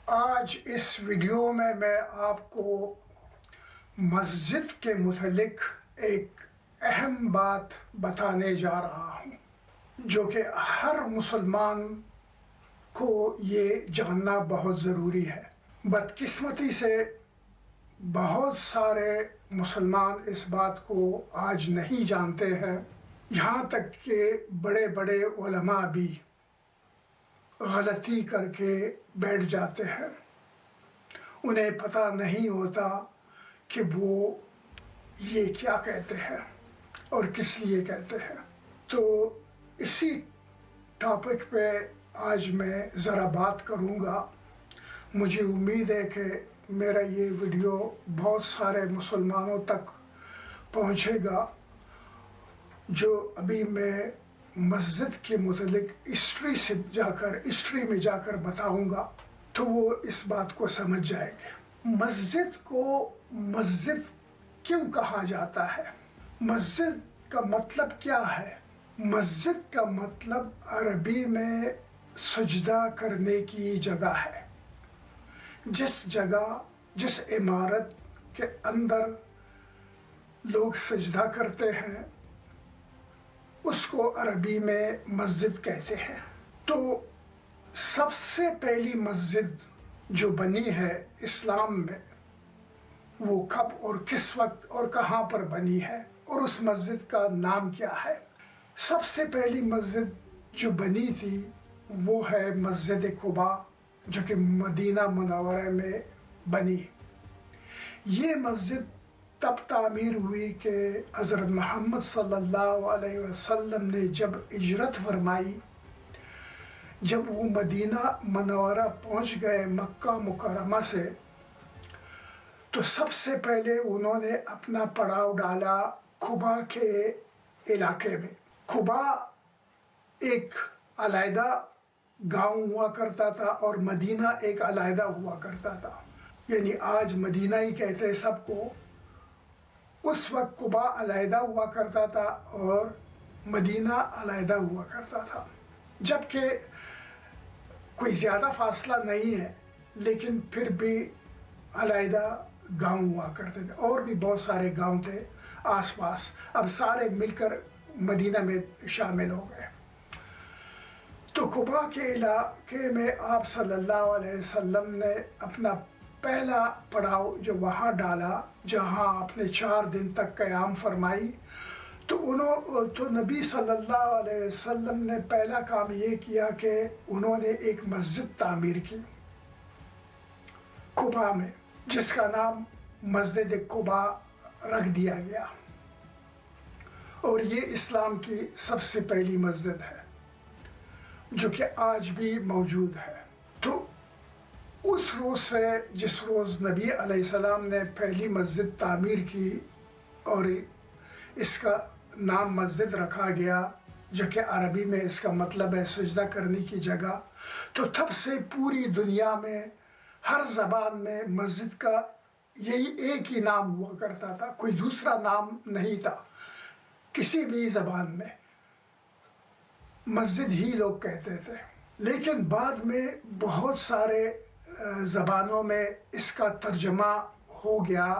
آج اس ویڈیو میں آپ کو مسجد کے متعلق ایک اہم بات بتانے جا رہا ہوں جو کہ ہر مسلمان کو یہ جاننا بہت ضروری ہے۔ بدقسمتی سے بہت سارے مسلمان اس بات کو آج نہیں جانتے ہیں، یہاں تک کہ بڑے بڑے علماء بھی غلطی کر کے بیٹھ جاتے ہیں۔ انہیں پتہ نہیں ہوتا کہ وہ یہ کیا کہتے ہیں اور کس لیے کہتے ہیں۔ تو اسی ٹاپک پہ آج میں ذرا بات کروں گا۔ مجھے امید ہے کہ میرا یہ ویڈیو بہت سارے مسلمانوں تک پہنچے گا۔ جو ابھی میں مسجد کے متعلق ہسٹری میں جا کر بتاؤں گا تو وہ اس بات کو سمجھ جائیں گے۔ مسجد کو مسجد کیوں کہا جاتا ہے؟ مسجد کا مطلب کیا ہے؟ مسجد کا مطلب عربی میں سجدہ کرنے کی جگہ ہے۔ جس عمارت کے اندر لوگ سجدہ کرتے ہیں اس کو عربی میں مسجد کہتے ہیں۔ تو سب سے پہلی مسجد جو بنی ہے اسلام میں، وہ کب اور کس وقت اور کہاں پر بنی ہے اور اس مسجد کا نام کیا ہے؟ سب سے پہلی مسجد جو بنی تھی وہ ہے مسجد قباء، جو کہ مدینہ منورہ میں بنی۔ یہ مسجد تب تعمیر ہوئی کہ حضرت محمد صلی اللہ علیہ وسلم نے جب ہجرت فرمائی، جب وہ مدینہ منورہ پہنچ گئے مکہ مکرمہ سے، تو سب سے پہلے انہوں نے اپنا پڑاؤ ڈالا قباء کے علاقے میں۔ قباء ایک علیحدہ گاؤں ہوا کرتا تھا اور مدینہ ایک علیحدہ ہوا کرتا تھا، یعنی آج مدینہ ہی کہتے ہیں سب کو۔ اس وقت قباء علیحدہ ہوا کرتا تھا اور مدینہ علیحدہ ہوا کرتا تھا، جبکہ کوئی زیادہ فاصلہ نہیں ہے لیکن پھر بھی علیحدہ گاؤں ہوا کرتے تھے، اور بھی بہت سارے گاؤں تھے آس پاس، اب سارے مل کر مدینہ میں شامل ہو گئے۔ تو قباء کے علاقے میں آپ صلی اللہ علیہ وسلم نے اپنا پہلا پڑاؤ جو وہاں ڈالا، جہاں آپ نے 4 دن تک قیام فرمائی، تو نبی صلی اللہ علیہ وسلم نے پہلا کام یہ کیا کہ انہوں نے ایک مسجد تعمیر کی قباء میں، جس کا نام مسجد قباء رکھ دیا گیا، اور یہ اسلام کی سب سے پہلی مسجد ہے جو کہ آج بھی موجود ہے۔ تو اس روز سے، جس روز نبی علیہ السلام نے پہلی مسجد تعمیر کی اور اس کا نام مسجد رکھا گیا، جو کہ عربی میں اس کا مطلب ہے سجدہ کرنے کی جگہ، تو تب سے پوری دنیا میں ہر زبان میں مسجد کا یہی ایک ہی نام ہوا کرتا تھا، کوئی دوسرا نام نہیں تھا۔ کسی بھی زبان میں مسجد ہی لوگ کہتے تھے، لیکن بعد میں بہت سارے زبانوں میں اس کا ترجمہ ہو گیا،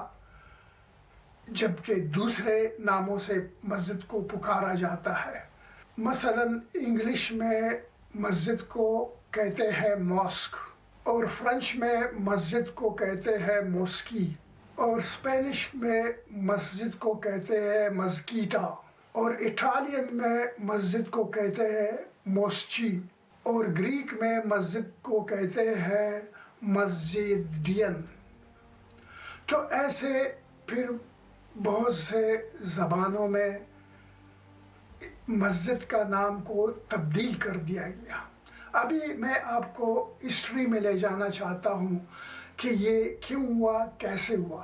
جبکہ دوسرے ناموں سے مسجد کو پکارا جاتا ہے۔ مثلا انگلش میں مسجد کو کہتے ہیں ماسک، اور فرنچ میں مسجد کو کہتے ہیں موسکی، اور اسپینش میں مسجد کو کہتے ہیں مزکیٹا، اور اٹالین میں مسجد کو کہتے ہیں موسچی، اور گریک میں مسجد کو کہتے ہیں مسجدین۔ تو ایسے پھر بہت سے زبانوں میں مسجد کا نام کو تبدیل کر دیا گیا۔ ابھی میں آپ کو ہسٹری میں لے جانا چاہتا ہوں کہ یہ کیوں ہوا، کیسے ہوا۔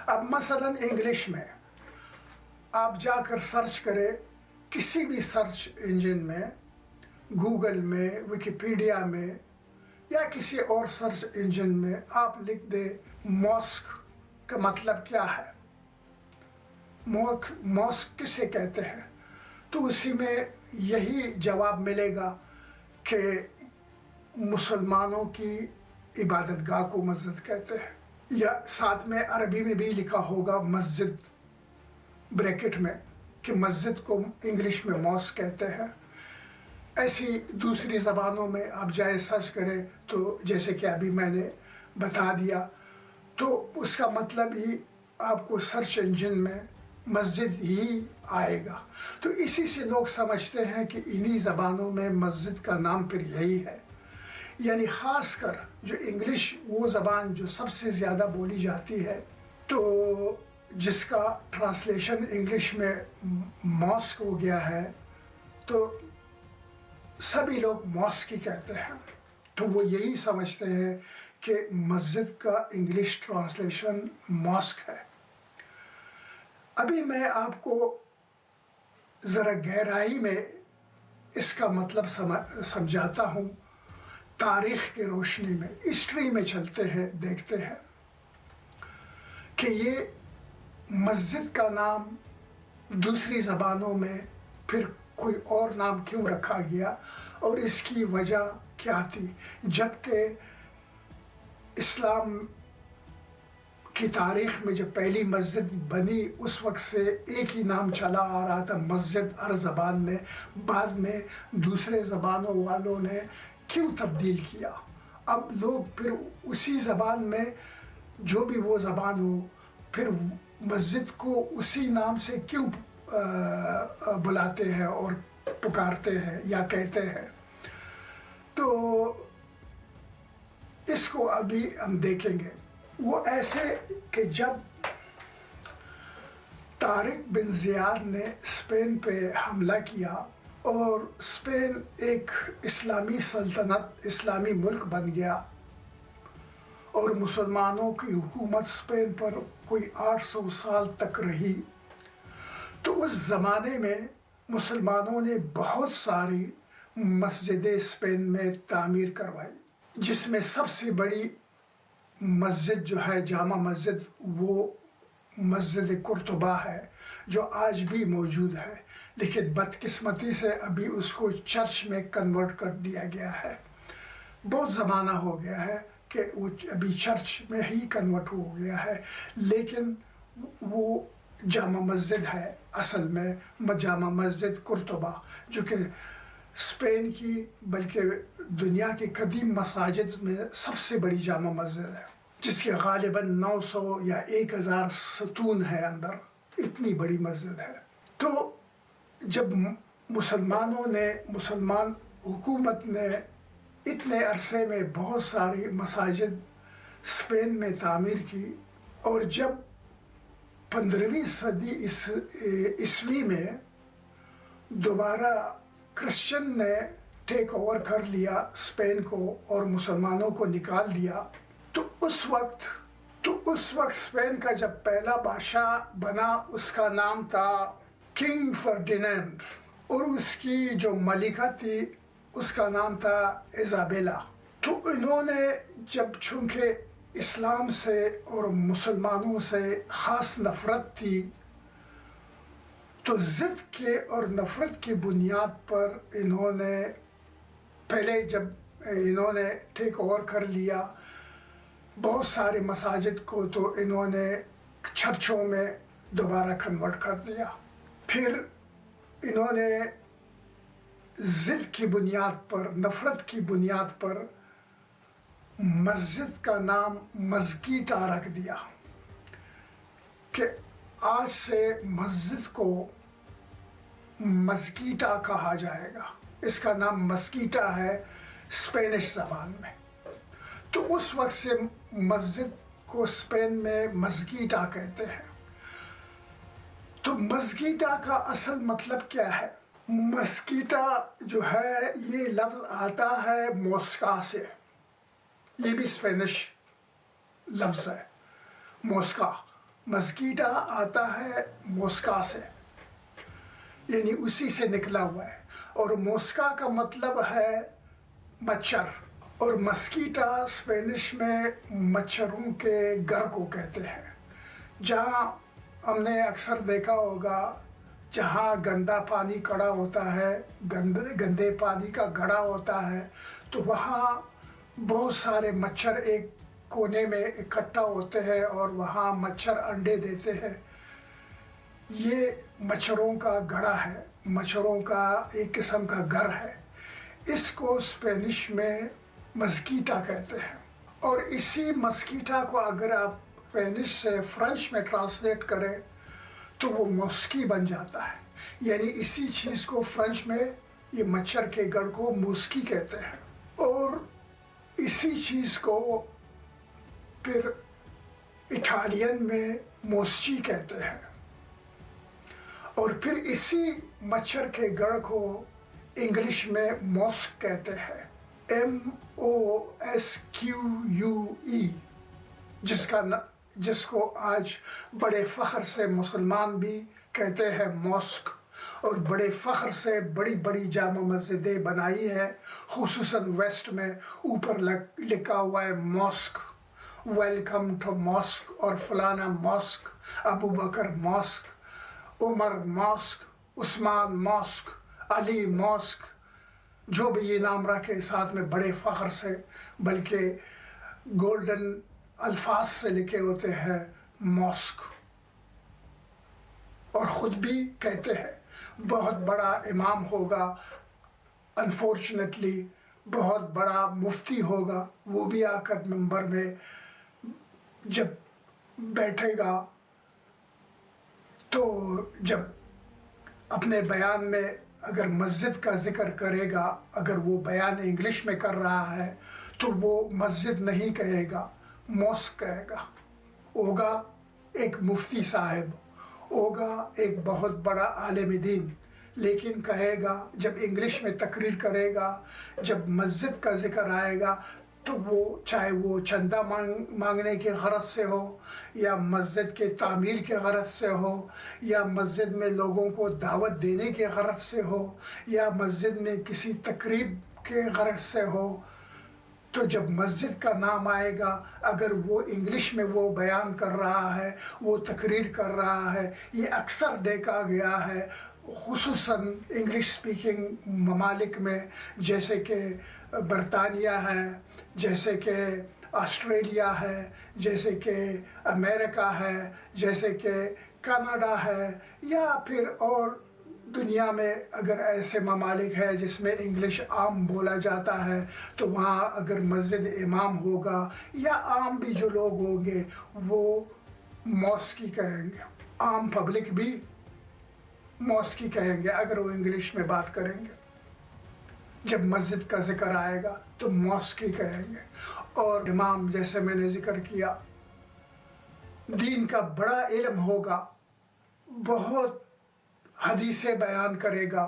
اب مثلا انگلش میں آپ جا کر سرچ کریں، کسی بھی سرچ انجن میں، گوگل میں، ویکیپیڈیا میں یا کسی اور سرچ انجن میں آپ لکھ دیں ماسک کا مطلب کیا ہے، ماسک کسے کہتے ہیں، تو اسی میں یہی جواب ملے گا کہ مسلمانوں کی इबादत गाह को मस्जिद कहते हैं, या साथ में अरबी में भी लिखा होगा मस्जिद ब्रैकेट में कि मस्जिद को इंग्लिश में मॉस्क कहते हैं। ऐसी दूसरी ज़बानों में आप जाए सर्च करें तो जैसे कि अभी मैंने बता दिया, तो उसका मतलब ही आपको सर्च इंजन में मस्जिद ही आएगा। तो इसी से लोग समझते हैं कि इन्हीं ज़बानों में मस्जिद का नाम फिर यही है। यानी ख़ासकर जो इंग्लिश वो ज़बान जो सबसे ज़्यादा बोली जाती है, तो जिसका ट्रांसलेशन इंग्लिश में मॉस्क हो गया है, तो सभी लोग मॉस्क ही कहते हैं। तो वो यही समझते हैं कि मस्जिद का इंग्लिश ट्रांसलेशन मॉस्क है। अभी मैं आपको ज़रा गहराई में इसका मतलब समझाता हूँ। तारीख़ की रोशनी में, हिस्ट्री में चलते हैं, देखते हैं कि ये मस्जिद का नाम दूसरी ज़बानों में फिर कोई और नाम क्यों रखा गया और इसकी वजह क्या थी। जबकि इस्लाम की तारीख़ में जब पहली मस्जिद बनी उस वक्त से एक ही नाम चला आ रहा था, मस्जिद हर ज़बान में। बाद में दूसरे ज़बानों वालों ने क्यों तब्दील किया। अब लोग फिर उसी ज़बान में, जो भी वो ज़बान हो, फिर मस्जिद को उसी नाम से क्यों बुलाते हैं और पुकारते हैं या कहते हैं। तो इसको अभी हम देखेंगे। वो ऐसे कि जब तारिक बिन ज़ियाद ने स्पेन पे हमला किया और स्पेन एक इस्लामी सल्तनत, इस्लामी मुल्क बन गया और मुसलमानों की हुकूमत स्पेन पर कोई 800 साल तक रही, तो उस ज़माने में मुसलमानों ने बहुत सारी मस्जिदें स्पेन में तामीर करवाई, जिसमें सबसे बड़ी मस्जिद जो है जामा मस्जिद, वो मस्जिद कुर्तुबा है जो आज भी मौजूद है। लेकिन बदकिस्मती से अभी उसको चर्च में कन्वर्ट कर दिया गया है। बहुत ज़माना हो गया है कि वो अभी चर्च में ही कन्वर्ट हो गया है, लेकिन वो जामा मस्जिद है असल में, जामा मस्जिद कुर्तुबा, जो कि स्पेन की बल्कि दुनिया की कदीम मसाजिद में सबसे बड़ी जामा मस्जिद है, जिसके गालिबन 900 या 1000 सतून है अंदर। इतनी बड़ी मस्जिद है। तो जब मुसलमान हुकूमत ने इतने अरसे में बहुत सारी मसाजिद स्पेन में तामीर की, और जब 15वीं सदी ईस्वी में दोबारा क्रिश्चियन ने टेक ओवर कर लिया स्पेन को और मुसलमानों को निकाल दिया, तो उस वक्त स्पेन का जब पहला बादशाह बना उसका नाम था किंग फर्डिनेंड, और उसकी जो मलिका थी उसका नाम था इज़ाबेला। तो इन्होंने जब चूँकि इस्लाम से और मुसलमानों से ख़ास नफ़रत थी, तो ज़िद के और नफ़रत की बुनियाद पर इन्होंने पहले जब इन्होंने टेक ओवर कर लिया बहुत सारे मसाजिद को, तो इन्होंने चर्चों में दोबारा कन्वर्ट कर दिया। फिर इन्होंने ज़िद की बुनियाद पर, नफ़रत की बुनियाद पर मस्जिद का नाम मस्कीटा रख दिया कि आज से मस्जिद को मस्कीटा कहा जाएगा। इसका नाम मस्कीटा है स्पेनिश ज़बान में। तो उस वक्त से मस्जिद को स्पेन में मस्कीटा कहते हैं। तो मस्कीटा का असल मतलब क्या है? मस्कीटा जो है ये लफ्ज़ आता है मोस्का से, ये भी स्पेनिश लफ्ज़ है मोस्का। मस्कीटा आता है मोस्का से, यानी उसी से निकला हुआ है। और मोस्का का मतलब है मच्छर, और मस्कीटा स्पेनिश में मच्छरों के घर को कहते हैं। जहाँ हमने अक्सर देखा होगा, जहाँ गंदा पानी खड़ा होता है, गंदे पानी का घड़ा होता है, तो वहाँ बहुत सारे मच्छर एक कोने में इकट्ठा होते हैं और वहाँ मच्छर अंडे देते हैं। ये मच्छरों का गड़ा है, मच्छरों का एक किस्म का घर है। इसको स्पेनिश में मस्कीटा कहते हैं। और इसी मस्कीटा को अगर आप स्पेनिश से फ्रेंच में ट्रांसलेट करें तो वो मॉस्की बन जाता है। यानी इसी चीज़ को फ्रेंच में, ये मच्छर के गढ़ को मॉस्की कहते हैं, और इसी चीज़ को फिर इटालियन में मोस्ची कहते हैं, और फिर इसी मच्छर के गढ़ को इंग्लिश में मॉस्क कहते हैं, MOSQUE, जिसको आज बड़े फ़ख्र से मुसलमान भी कहते हैं मॉस्क, और बड़े फ़ख्र से बड़ी बड़ी जामा मस्जिदें बनाई हैं, खुसूसन वेस्ट में ऊपर लिखा हुआ है मॉस्क, वेलकम टू मॉस्क, और फलाना mosque, Abu Bakr mosque, Umar mosque, Usman mosque, Ali mosque, जो भी ये नाम रखे साथ में बड़े फ़ख्र से, बल्कि गोल्डन अल्फाज से लिखे होते हैं मॉस्क। और ख़ुद भी कहते हैं बहुत बड़ा इमाम होगा, अनफॉर्चुनेटली बहुत बड़ा मुफ्ती होगा, वो भी आकर मिंबर में जब बैठेगा तो जब अपने बयान में अगर मस्जिद का ज़िक्र करेगा, अगर वो बयान इंग्लिश में कर रहा है तो वो मस्जिद नहीं कहेगा, मॉस्क कहेगा। होगा एक मुफ्ती साहब, होगा एक बहुत बड़ा आलिम दीन, लेकिन कहेगा जब इंग्लिश में तकरीर करेगा, जब मस्जिद का ज़िक्र आएगा तो वो चाहे वो चंदा मांगने के गरज से हो, या मस्जिद के तामीर के गरज से हो, या मस्जिद में लोगों को दावत देने के गरज से हो, या मस्जिद में किसी तकरीब के गरज से हो, तो जब मस्जिद का नाम आएगा, अगर वो इंग्लिश में वो बयान कर रहा है, वो तकरीर कर रहा है, ये अक्सर देखा गया है खुसूसन इंग्लिश स्पीकिंग ममालिक में, जैसे कि बरतानिया है, जैसे कि ऑस्ट्रेलिया है, जैसे कि अमेरिका है, जैसे कि कनाडा है, या फिर और दुनिया में अगर ऐसे ममालिक है जिसमें इंग्लिश आम बोला जाता है, तो वहाँ अगर मस्जिद इमाम होगा या आम भी जो लोग होंगे वो मॉस्की कहेंगे, आम पब्लिक भी मॉस्की कहेंगे अगर वो इंग्लिश में बात करेंगे। जब मस्जिद का ज़िक्र आएगा तो मॉस्की कहेंगे। और इमाम, जैसे मैंने ज़िक्र किया, दीन का बड़ा इल्म होगा, बहुत हदीसें बयान करेगा,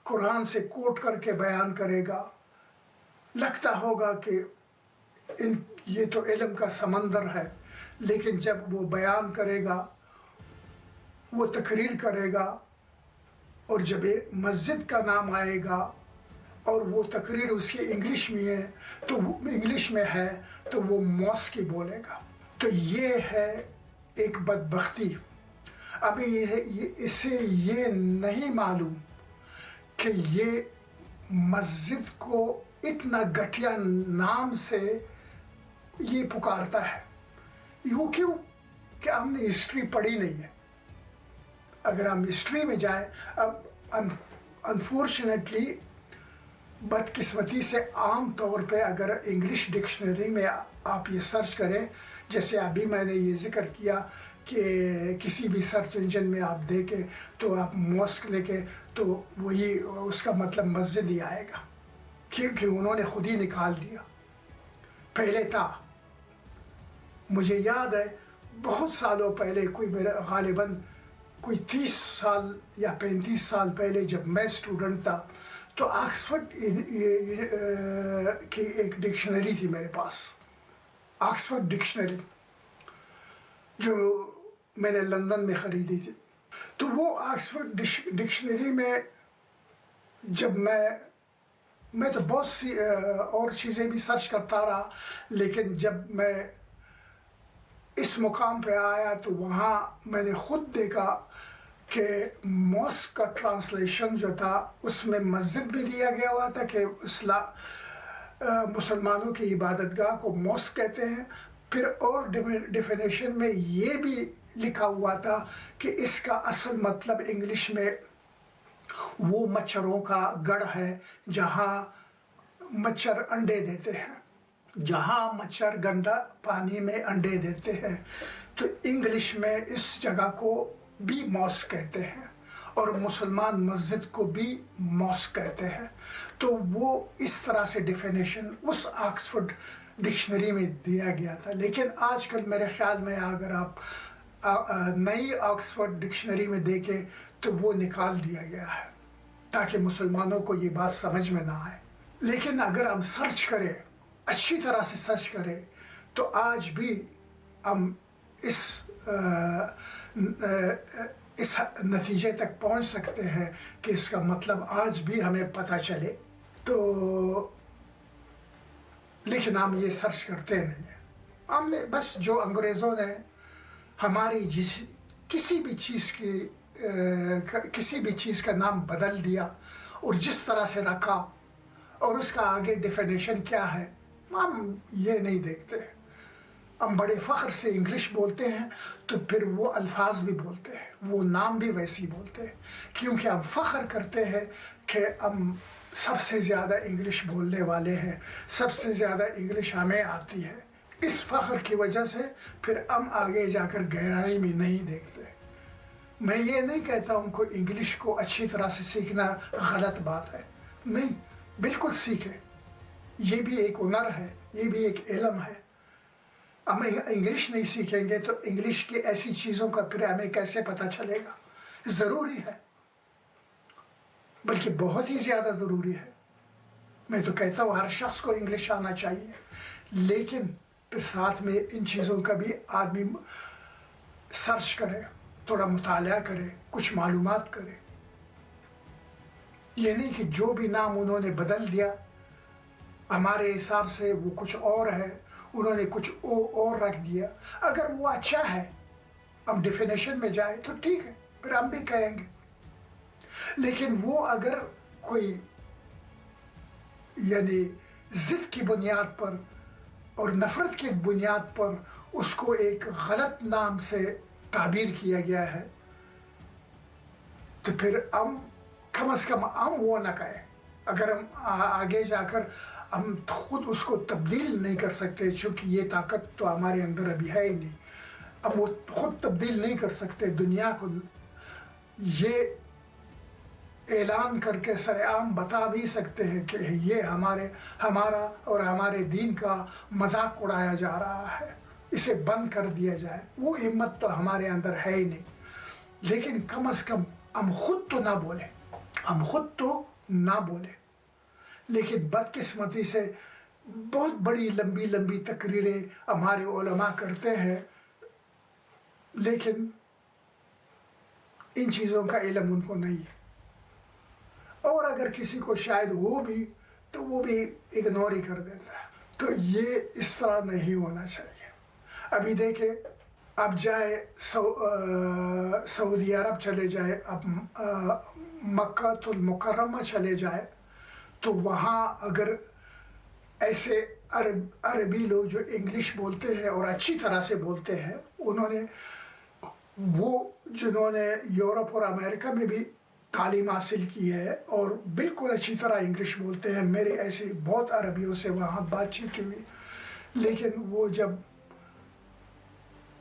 कुरान से कोट करके बयान करेगा, लगता होगा कि ये तो इल्म का समंदर है, लेकिन जब वो बयान करेगा, वो तकरीर करेगा, और जब मस्जिद का नाम आएगा और वो तकरीर उसकी इंग्लिश में है, तो वो इंग्लिश में है तो वो मॉस्की बोलेगा। तो ये है एक बदबख्ती। अभी इसे ये नहीं मालूम कि ये मस्जिद को इतना घटिया नाम से ये पुकारता है। वो क्यों? कि हमने हिस्ट्री पढ़ी नहीं है। अगर हम हिस्ट्री में जाएं, अब अनफॉर्चुनेटली बदकिस्मती से आम तौर पे अगर इंग्लिश डिक्शनरी में आप ये सर्च करें, जैसे अभी मैंने ये ज़िक्र किया कि किसी भी सर्च इंजन में आप देखें तो आप मॉस्क लेके तो वही उसका मतलब मस्जिद ही आएगा, क्योंकि उन्होंने खुद ही निकाल दिया। पहले था, मुझे याद है बहुत सालों पहले, कोई मेरा गालिबन कोई 30 साल या 35 साल पहले जब मैं स्टूडेंट था, तो ऑक्सफोर्ड की एक डिक्शनरी थी मेरे पास, ऑक्सफोर्ड डिक्शनरी, जो मैंने लंदन में ख़रीदी थी। तो वो ऑक्सफोर्ड डिक्शनरी में जब मैं तो बहुत सी और चीज़ें भी सर्च करता रहा, लेकिन जब मैं इस मुकाम पे आया तो वहाँ मैंने ख़ुद देखा कि मॉस्क का ट्रांसलेशन जो था उसमें मस्जिद भी दिया गया हुआ था कि मुसलमानों की इबादतगाह को मॉस्क कहते हैं। फिर और डेफिनेशन में ये भी लिखा हुआ था कि इसका असल मतलब इंग्लिश में वो मच्छरों का गढ़ है जहाँ मच्छर अंडे देते हैं, जहाँ मच्छर गंदा पानी में अंडे देते हैं। तो इंग्लिश में इस जगह को भी मॉस्क कहते हैं और मुसलमान मस्जिद को भी मॉस्क कहते हैं। तो वो इस तरह से डेफिनेशन उस ऑक्सफोर्ड डिक्शनरी में दिया गया था। लेकिन आजकल मेरे ख्याल में अगर आप नई ऑक्सफोर्ड डिक्शनरी में देखें तो वो निकाल दिया गया है ताकि मुसलमानों को ये बात समझ में ना आए। लेकिन अगर हम सर्च करें, अच्छी तरह से सर्च करें, तो आज भी हम इस नतीजे तक पहुंच सकते हैं कि इसका मतलब आज भी हमें पता चले। तो लेकिन हम ये सर्च करते नहीं हैं। हमने बस जो अंग्रेज़ों ने हमारी किसी भी चीज़ का नाम बदल दिया और जिस तरह से रखा और उसका आगे डेफिनेशन क्या है, हम ये नहीं देखते। हम बड़े फ़ख्र से इंग्लिश बोलते हैं तो फिर वो अल्फाज भी बोलते हैं, वो नाम भी वैसे ही बोलते हैं, क्योंकि हम फ़ख्र करते हैं कि हम सबसे ज़्यादा इंग्लिश बोलने वाले हैं, सबसे ज़्यादा इंग्लिश हमें आती है। इस फ़ख्र की वजह से फिर हम आगे जाकर गहराई में नहीं देखते। मैं ये नहीं कहता उनको इंग्लिश को अच्छी तरह से सीखना गलत बात है, नहीं, बिल्कुल सीखें, ये भी एक हुनर है, ये भी एक इल्म है। हम इंग्लिश नहीं सीखेंगे तो इंग्लिश की ऐसी चीज़ों का फिर हमें कैसे पता चलेगा? ज़रूरी है, बल्कि बहुत ही ज़्यादा ज़रूरी है। मैं तो कहता हूँ हर शख्स को इंग्लिश आना चाहिए, लेकिन फिर साथ में इन चीज़ों का भी आदमी सर्च करे, थोड़ा मुताला करे, कुछ मालूमात करे। ये नहीं कि जो भी नाम उन्होंने बदल दिया हमारे हिसाब से वो कुछ और है, उन्होंने कुछ और रख दिया। अगर वो अच्छा है, हम डेफिनेशन में जाए तो ठीक है, फिर हम भी कहेंगे। लेकिन वो अगर कोई यानी ज़िद की बुनियाद पर और नफ़रत की बुनियाद पर उसको एक गलत नाम से ताबीर किया गया है, तो फिर हम कम से कम हम वो ना कहें। अगर हम आगे जाकर हम खुद उसको तब्दील नहीं कर सकते, क्योंकि ये ताकत तो हमारे अंदर अभी है ही नहीं, हम वो खुद तब्दील नहीं कर सकते, दुनिया को ये ऐलान करके सरेआम बता नहीं सकते हैं कि ये हमारा और हमारे दीन का मजाक उड़ाया जा रहा है, इसे बंद कर दिया जाए। वो हिम्मत तो हमारे अंदर है ही नहीं। लेकिन कम से कम हम खुद तो ना बोले। लेकिन बदकिस्मती से बहुत बड़ी लंबी लंबी तकरीरें हमारे उलमा करते हैं, लेकिन इन चीज़ों का इल्म उनको नहीं है, और अगर किसी को शायद हो भी तो वो भी इग्नोर ही कर देता है। तो ये इस तरह नहीं होना चाहिए। अभी देखें, अब जाए सऊदी अरब चले जाए, अब मक्कातुल मुकर्रमा चले जाए, तो वहाँ अगर ऐसे अरबी लोग जो इंग्लिश बोलते हैं और अच्छी तरह से बोलते हैं, जिन्होंने यूरोप और अमेरिका में भी तालीम हासिल की है और बिल्कुल अच्छी तरह इंग्लिश बोलते हैं, मेरे ऐसे बहुत अरबियों से वहाँ बातचीत हुई, लेकिन वो जब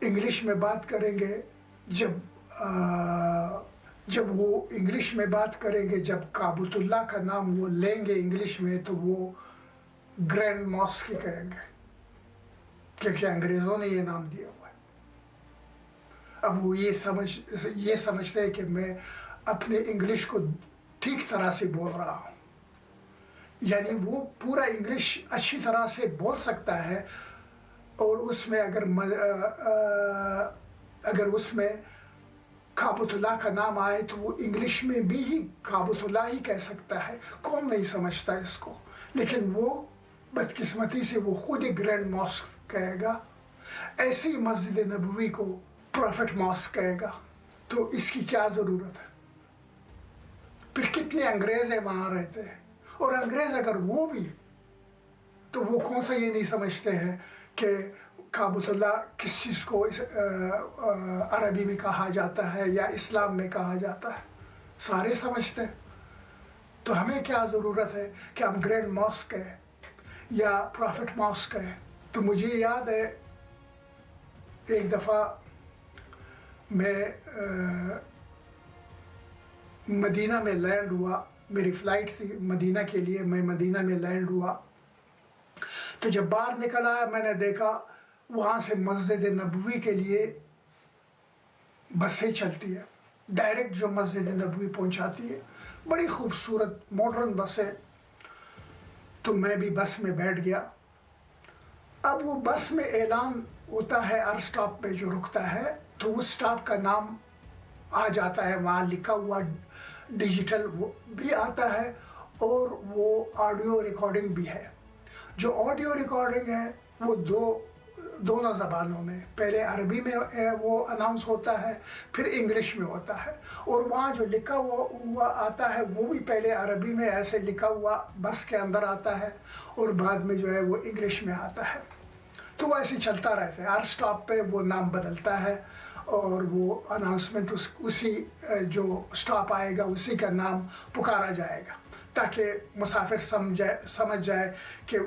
इंग्लिश में बात करेंगे, जब वो इंग्लिश में बात करेंगे, जब काबतुल्लाह का नाम वो लेंगे इंग्लिश में, तो वो ग्रैंड मॉस्क ही कहेंगे, क्योंकि अंग्रेज़ों ने ये नाम दिया हुआ है। अब वो ये समझते हैं कि मैं अपने इंग्लिश को ठीक तरह से बोल रहा हूँ, यानी वो पूरा इंग्लिश अच्छी तरह से बोल सकता है, और उसमें अगर उसमें काबतुल्लाह का नाम आए तो वो इंग्लिश में भी ही काबतुल्लाह ही कह सकता है। कौन नहीं समझता इसको, लेकिन वो बदकिस्मती से वो खुद ही ग्रैंड मॉस्क कहेगा। ऐसे ही मस्जिद नबवी को प्रॉफिट मॉस्क कहेगा, तो इसकी क्या ज़रूरत है? फिर कितने अंग्रेज़ वहाँ रहते हैं, और अंग्रेज़ अगर वो भी तो वो कौन सा ये नहीं समझते हैं कि काबतुल्लाह किस चीज़ को अरबी में कहा जाता है या इस्लाम में कहा जाता है, सारे समझते हैं। तो हमें क्या ज़रूरत है कि हम ग्रैंड मॉस्क है या प्रॉफिट मॉस्क है। तो मुझे याद है एक दफ़ा मैं मदीना में लैंड हुआ, मेरी फ़्लाइट थी मदीना के लिए, मैं मदीना में लैंड हुआ। तो जब बाहर निकल आया मैंने देखा वहाँ से मस्जिद नबवी के लिए बसें चलती है, डायरेक्ट जो मस्जिद नबवी पहुँचाती है, बड़ी खूबसूरत मॉडर्न बसें। तो मैं भी बस में बैठ गया। अब वो बस में ऐलान होता है हर स्टॉप पे जो रुकता है, तो उस स्टॉप का नाम आ जाता है, वहाँ लिखा हुआ डिजिटल वो भी आता है और वो ऑडियो रिकॉर्डिंग भी है। जो ऑडियो रिकॉर्डिंग है वो दोनों ज़बानों में, पहले अरबी में वो अनाउंस होता है, फिर इंग्लिश में होता है, और वहाँ जो लिखा हुआ आता है वो भी पहले अरबी में ऐसे लिखा हुआ बस के अंदर आता है और बाद में जो है वो इंग्लिश में आता है। तो वो ऐसे चलता रहता है, हर स्टॉप पे वो नाम बदलता है और वो अनाउंसमेंट उसी जो स्टॉप आएगा उसी का नाम पुकारा जाएगा, ताकि मुसाफिर समझ जाए कि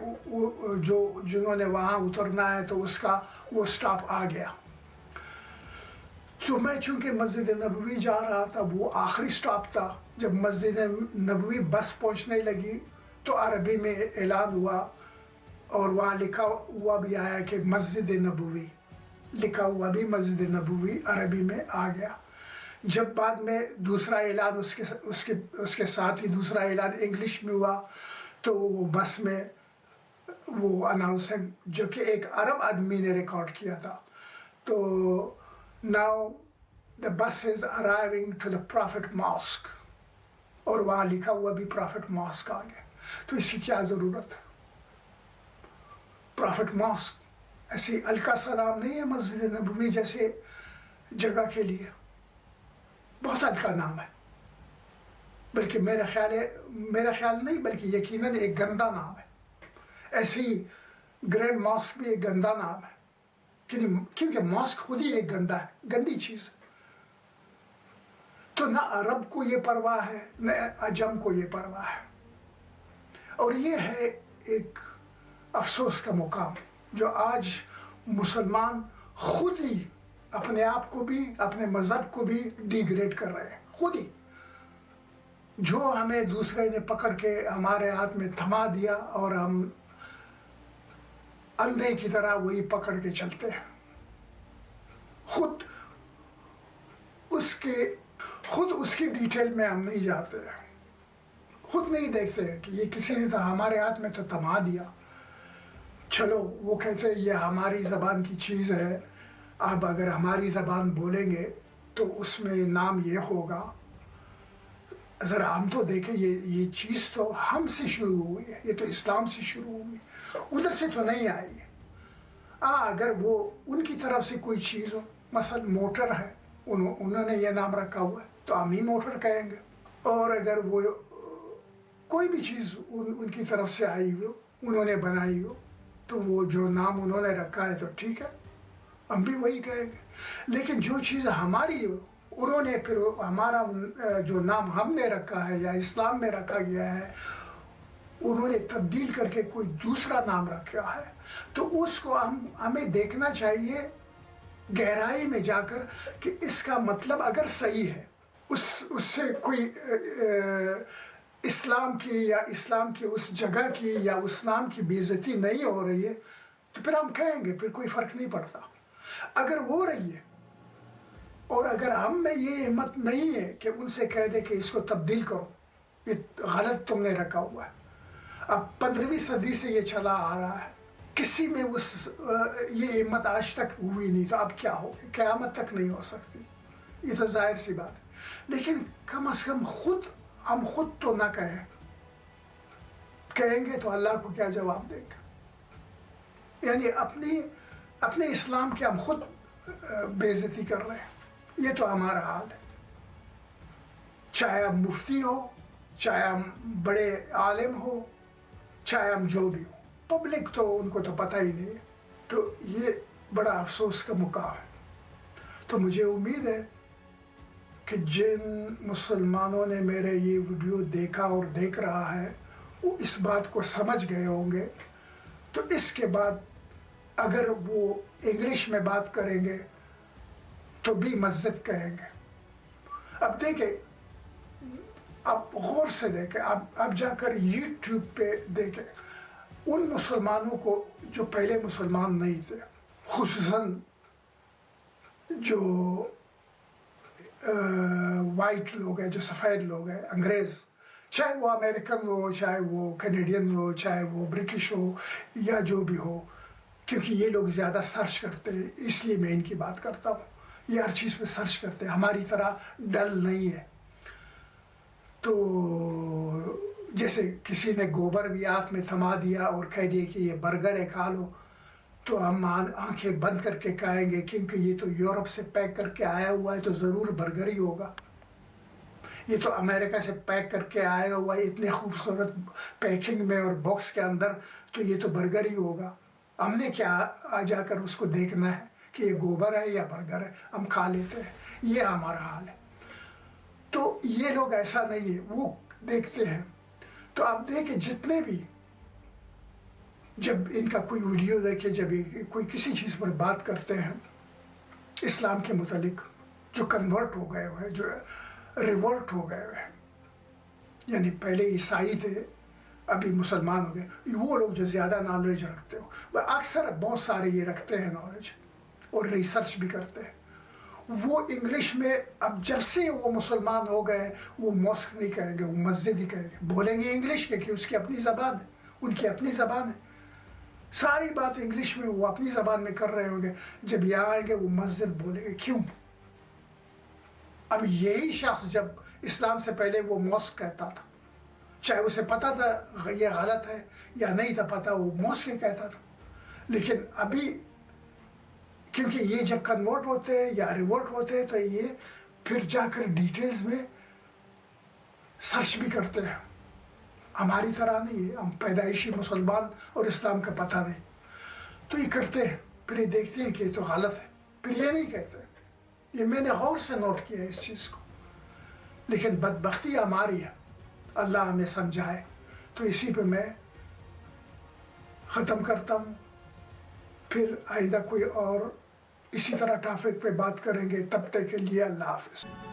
जिन्होंने वहाँ उतरना है तो उसका वो स्टॉप आ गया। तो मैं चूँकि मस्जिद नबवी जा रहा था, वो आखिरी स्टॉप था। जब मस्जिद नबवी बस पहुँचने लगी तो अरबी में ऐलान हुआ और वहाँ लिखा हुआ भी आया कि मस्जिद नबवी, लिखा हुआ भी मस्जिद नबवी अरबी में आ गया। जब बाद में दूसरा ऐलान उसके साथ ही दूसरा ऐलान इंग्लिश में हुआ, तो वो बस में वो अनाउंसमेंट जो कि एक अरब आदमी ने रिकॉर्ड किया था, तो now the bus is arriving to the prophet mosque, और वहाँ लिखा हुआ भी प्रॉफिट मॉस्क आ गया। तो इसकी क्या ज़रूरत है? प्रॉफिट मॉस्क ऐसी हल्का सा नाम नहीं है मस्जिद नबवी जैसे जगह के लिए, बहुत हल्का नाम है, बल्कि मेरा ख्याल नहीं बल्कि यकीनन एक गंदा नाम है। ऐसे ही ग्रैंड मॉस्क भी एक गंदा नाम है, क्योंकि मॉस्क खुद ही एक गंदा है, गंदी चीज़ है। तो ना अरब को ये परवाह है न अजम को ये परवाह है। और ये है एक अफसोस का मुकाम जो आज मुसलमान खुद ही अपने आप को भी अपने मज़हब को भी डिग्रेड कर रहे हैं, खुद ही। जो हमें दूसरे ने पकड़ के हमारे हाथ में थमा दिया और हम अंधे की तरह वही पकड़ के चलते हैं, खुद उसकी डिटेल में हम नहीं जाते हैं, खुद नहीं देखते हैं कि ये किसी ने तो हमारे हाथ में तो थमा दिया। चलो वो कहते हैं ये हमारी ज़बान की चीज़ है, अब अगर हमारी ज़बान बोलेंगे तो उसमें नाम ये होगा। ज़रा हम तो देखें, ये चीज़ तो हमसे शुरू हुई है, ये तो इस्लाम से शुरू हुई, उधर से तो नहीं आई है। अगर वो उनकी तरफ से कोई चीज़ हो, मसलन मोटर है, उन्होंने ये नाम रखा हुआ है तो हम ही मोटर कहेंगे। और अगर वो कोई भी चीज़ उनकी तरफ से आई हो, उन्होंने बनाई हो, तो वो जो नाम उन्होंने रखा है तो ठीक है, हम भी वही कहेंगे। लेकिन जो चीज़ हमारी हो, उन्होंने फिर हमारा जो नाम हमने रखा है या इस्लाम में रखा गया है, उन्होंने तब्दील करके कोई दूसरा नाम रखा है, तो उसको हमें देखना चाहिए गहराई में जाकर कि इसका मतलब अगर सही है, उससे कोई इस्लाम की उस जगह की या उस नाम की बेइज्जती नहीं हो रही है, तो फिर हम कहेंगे, फिर कोई फ़र्क नहीं पड़ता। अगर हो रही है और अगर हम में ये हिम्मत नहीं है कि उनसे कह दे कि इसको तब्दील करो, ये गलत तुमने रखा हुआ है, अब 15वीं सदी से ये चला आ रहा है, किसी में ये हिम्मत आज तक हुई नहीं, तो अब क्या हो, क़यामत तक नहीं हो सकती, ये तो जाहिर सी बात है। लेकिन कम से कम हम खुद तो ना कहेंगे तो अल्लाह को क्या जवाब देगा? यानी अपने इस्लाम की हम खुद बेइज्जती कर रहे हैं। ये तो हमारा हाल है, चाहे हम मुफ्ती हो, चाहे हम बड़े आलिम हो, चाहे हम जो भी हो, पब्लिक तो उनको तो पता ही नहीं। तो ये बड़ा अफसोस का मौका है। तो मुझे उम्मीद है कि जिन मुसलमानों ने मेरे ये वीडियो देखा और देख रहा है वो इस बात को समझ गए होंगे। तो इसके बाद अगर वो इंग्लिश में बात करेंगे तो भी मस्जिद कहेंगे। अब देखें, आप गौर से देखें, आप जाकर यूट्यूब पे देखें उन मुसलमानों को जो पहले मुसलमान नहीं थे, खुसूसन जो वाइट लोग हैं, जो सफ़ेद लोग हैं, अंग्रेज़, चाहे वो अमेरिकन हो, चाहे वो कैनेडियन हो, चाहे वो ब्रिटिश हो या जो भी हो, क्योंकि ये लोग ज़्यादा सर्च करते हैं इसलिए मैं इनकी बात करता हूँ। ये हर चीज़ पे सर्च करते हैं, हमारी तरह डल नहीं है। तो जैसे किसी ने गोबर भी हाथ में थमा दिया और कह दिया कि ये बर्गर है, खा लो, तो हम आंखें बंद करके खाएंगे क्योंकि ये तो यूरोप से पैक करके आया हुआ है तो ज़रूर बर्गर ही होगा। ये तो अमेरिका से पैक करके आया हुआ है इतने खूबसूरत पैकिंग में और बॉक्स के अंदर, तो ये तो बर्गर ही होगा। हमने क्या आ जाकर उसको देखना है कि ये गोबर है या बर्गर है, हम खा लेते हैं। ये हमारा हाल है। तो ये लोग ऐसा नहीं है, वो देखते हैं। तो आप देखें जितने भी, जब इनका कोई वीडियो देखे, जब कोई किसी चीज़ पर बात करते हैं इस्लाम के मुतालिक, जो कन्वर्ट हो गए हुए, जो रिवोल्ट हो गए हुए, यानी पहले ईसाई थे अभी मुसलमान हो गए, वो लोग जो ज़्यादा नॉलेज रखते हो, वह अक्सर बहुत सारे ये रखते हैं नॉलेज और रिसर्च भी करते हैं। वो इंग्लिश में, अब जब से वो मुसलमान हो गए, वो मॉस्क नहीं कहेंगे, वो मस्जिद ही कहेंगे। बोलेंगे इंग्लिश क्योंकि उसकी अपनी ज़बान है, उनकी अपनी ज़बान है, सारी बात इंग्लिश में वो अपनी ज़बान में कर रहे होंगे। जब यहाँ आएंगे वो मस्जिद बोलेंगे। क्यों? अब यही शख्स जब इस्लाम से पहले वो मॉस्क कहता था, चाहे उसे पता था ये गलत है या नहीं था पता, वो मॉस्क कहता था। लेकिन अभी क्योंकि ये जब कन्वर्ट होते हैं या रिवोल्ट होते हैं तो ये फिर जाकर डिटेल्स में सर्च भी करते हैं। हमारी तरह नहीं है, हम पैदाइशी मुसलमान और इस्लाम का पता नहीं, तो ये करते हैं, फिर ये देखते हैं कि ये तो गलत है, फिर ये नहीं कहते। ये मैंने गौर से नोट किया इस चीज़ को। लेकिन बदबख्ती हमारी है, अल्लाह हमें समझाए। तो इसी पे मैं ख़त्म करता हूँ। फिर आइंदा कोई और इसी तरह टॉपिक पे बात करेंगे। तब तक के लिए अल्लाह हाफ़िज़।